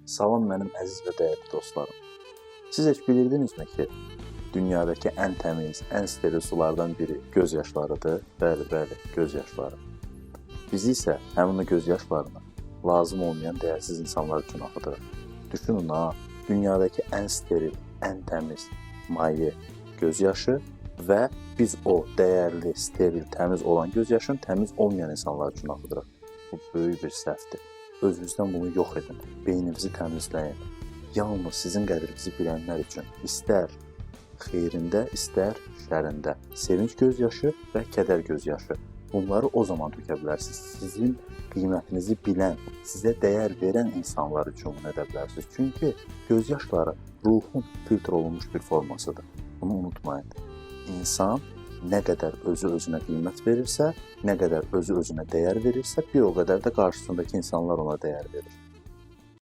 Salam mənim əziz və dəyərli dostlarım. Siz heç bilirdinizmi ki, dünyadakı ən təmiz, ən steril sulardan biri göz yaşlarıdır? Bəli, göz yaşları. Biz isə həmin o göz yaşlarını lazım olmayan dəyərsiz insanlar üçün axıdırıq. Düşünün ha, dünyadakı ən steril, ən təmiz maye göz yaşı və biz o dəyərli, steril, təmiz olan göz yaşını təmiz olmayan insanlar üçün axıdırıq. Bu böyük bir səhvdir. Özünüzdən bunu yox edin, beyninizi təmizləyin. Yalnız sizin qədrinizi bilənlər üçün, istər xeyrində, istər şərində, sevinç göz yaşı və kədər göz yaşı. Bunları o zaman tökə bilərsiniz. Sizin qiymətinizi bilən, sizə dəyər verən insanlar üçün bunu edə bilərsiniz. Çünki göz yaşları ruhun filtr olunmuş bir formasıdır. Bunu unutmayın. İnsan nə qədər özü-özünə qiymət verirsə, nə qədər özü-özünə dəyər verirsə, bir o qədər də qarşısındakı insanlar ona dəyər verir.